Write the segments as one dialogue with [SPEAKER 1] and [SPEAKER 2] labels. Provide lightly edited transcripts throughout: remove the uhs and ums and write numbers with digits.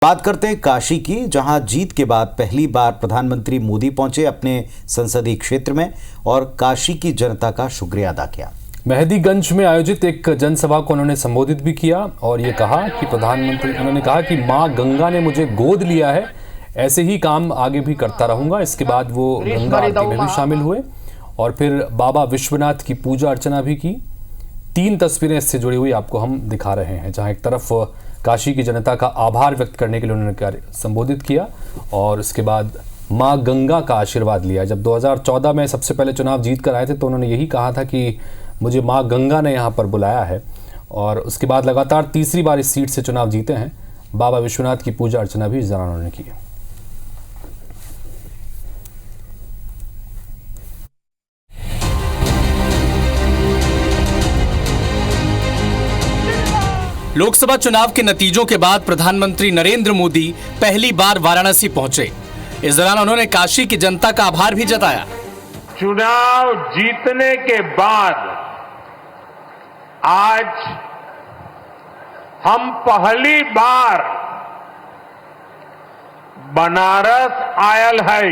[SPEAKER 1] बात करते हैं काशी की, जहां जीत के बाद पहली बार प्रधानमंत्री मोदी पहुंचे अपने संसदीय क्षेत्र में और काशी की जनता का शुक्रिया अदा किया।
[SPEAKER 2] मेहदीगंज में आयोजित एक जनसभा को उन्होंने संबोधित भी किया और ये कहा कि उन्होंने कहा कि मां गंगा ने मुझे गोद लिया है, ऐसे ही काम आगे भी करता रहूंगा। इसके बाद वो गंगा आरती में भी शामिल हुए और फिर बाबा विश्वनाथ की पूजा अर्चना भी की। 3 तस्वीरें इससे जुड़ी हुई आपको हम दिखा रहे हैं, जहां एक तरफ काशी की जनता का आभार व्यक्त करने के लिए उन्होंने संबोधित किया और इसके बाद मां गंगा का आशीर्वाद लिया। जब 2014 में सबसे पहले चुनाव जीत कर आए थे तो उन्होंने यही कहा था कि मुझे मां गंगा ने यहाँ पर बुलाया है और उसके बाद लगातार तीसरी बार इस सीट से चुनाव जीते हैं। बाबा विश्वनाथ की पूजा अर्चना भी इस दौरान उन्होंने की।
[SPEAKER 3] लोकसभा चुनाव के नतीजों के बाद प्रधानमंत्री नरेंद्र मोदी पहली बार वाराणसी पहुंचे। इस दौरान उन्होंने काशी की जनता का आभार भी जताया।
[SPEAKER 4] चुनाव जीतने के बाद आज हम पहली बार बनारस आयल है।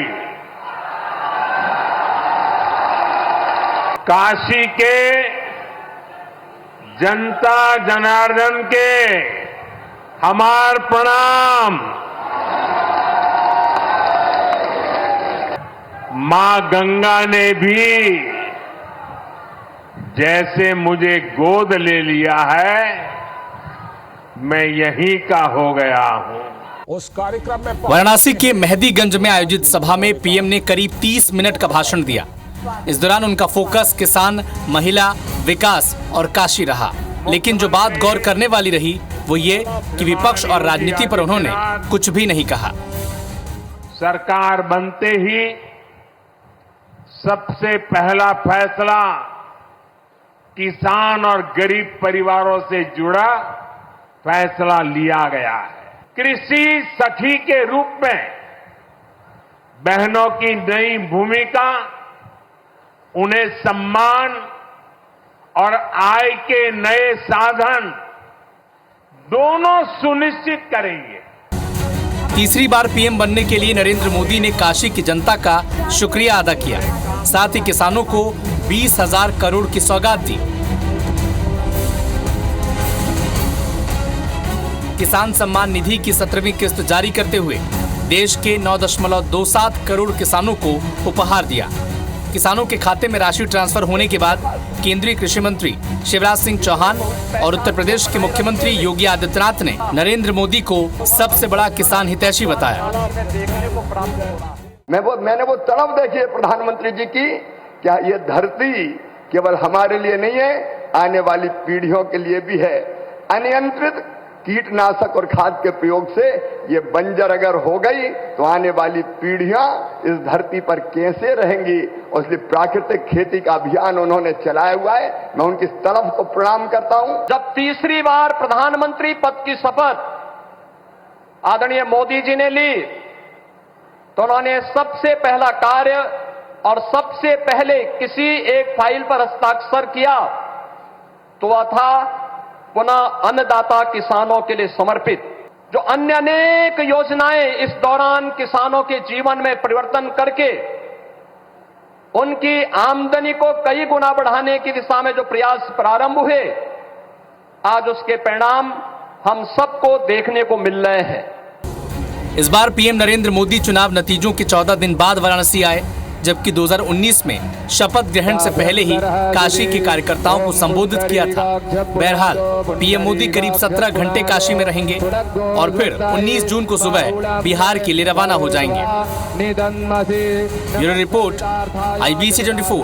[SPEAKER 4] काशी के जनता जनार्दन के हमार प्रणाम। मां गंगा ने भी जैसे मुझे गोद ले लिया है, मैं यहीं का हो गया हूं।
[SPEAKER 3] उस कार्यक्रम में वाराणसी के मेहदीगंज में आयोजित सभा में पीएम ने करीब 30 मिनट का भाषण दिया। इस दौरान उनका फोकस किसान, महिला, विकास और काशी रहा। लेकिन जो बात गौर करने वाली रही वो ये कि विपक्ष और राजनीति पर उन्होंने कुछ भी नहीं कहा।
[SPEAKER 4] सरकार बनते ही सबसे पहला फैसला किसान और गरीब परिवारों से जुड़ा फैसला लिया गया है। कृषि सखी के रूप में बहनों की नई भूमिका उन्हें सम्मान और आय के नए साधन दोनों सुनिश्चित करेंगे।
[SPEAKER 3] तीसरी बार पीएम बनने के लिए नरेंद्र मोदी ने काशी की जनता का शुक्रिया अदा किया। साथ ही किसानों को 20,000 करोड़ की सौगात दी। किसान सम्मान निधि की 17वीं किस्त जारी करते हुए देश के 9.27 करोड़ किसानों को उपहार दिया। किसानों के खाते में राशि ट्रांसफर होने के बाद केंद्रीय कृषि मंत्री शिवराज सिंह चौहान और उत्तर प्रदेश के मुख्यमंत्री योगी आदित्यनाथ ने नरेंद्र मोदी को सबसे बड़ा किसान हितैषी बताया।
[SPEAKER 5] मैंने वो तड़प देखी है प्रधानमंत्री जी की, क्या ये धरती केवल हमारे लिए नहीं है, आने वाली पीढ़ियों के लिए भी है। अनियंत्रित कीटनाशक और खाद के प्रयोग से ये बंजर अगर हो गई तो आने वाली पीढ़ियां इस धरती पर कैसे रहेंगी, और इसलिए प्राकृतिक खेती का अभियान उन्होंने चलाया हुआ है। मैं उनकी तरफ को प्रणाम करता हूं।
[SPEAKER 6] जब तीसरी बार प्रधानमंत्री पद की शपथ आदरणीय मोदी जी ने ली तो उन्होंने सबसे पहला कार्य और सबसे पहले किसी एक फाइल पर हस्ताक्षर किया तो वह था पुनः अन्नदाता किसानों के लिए समर्पित। जो अन्य अनेक योजनाएं इस दौरान किसानों के जीवन में परिवर्तन करके उनकी आमदनी को कई गुना बढ़ाने की दिशा में जो प्रयास प्रारंभ हुए, आज उसके परिणाम हम सबको देखने को मिल रहे हैं।
[SPEAKER 3] इस बार पीएम नरेंद्र मोदी चुनाव नतीजों के 14 दिन बाद वाराणसी आए, जबकि 2019 में शपथ ग्रहण से पहले ही काशी के कार्यकर्ताओं को संबोधित किया था। बहरहाल पीएम मोदी करीब 17 घंटे काशी में रहेंगे और फिर 19 जून को सुबह बिहार के लिए रवाना हो जाएंगे। Bureau report, IBC 24।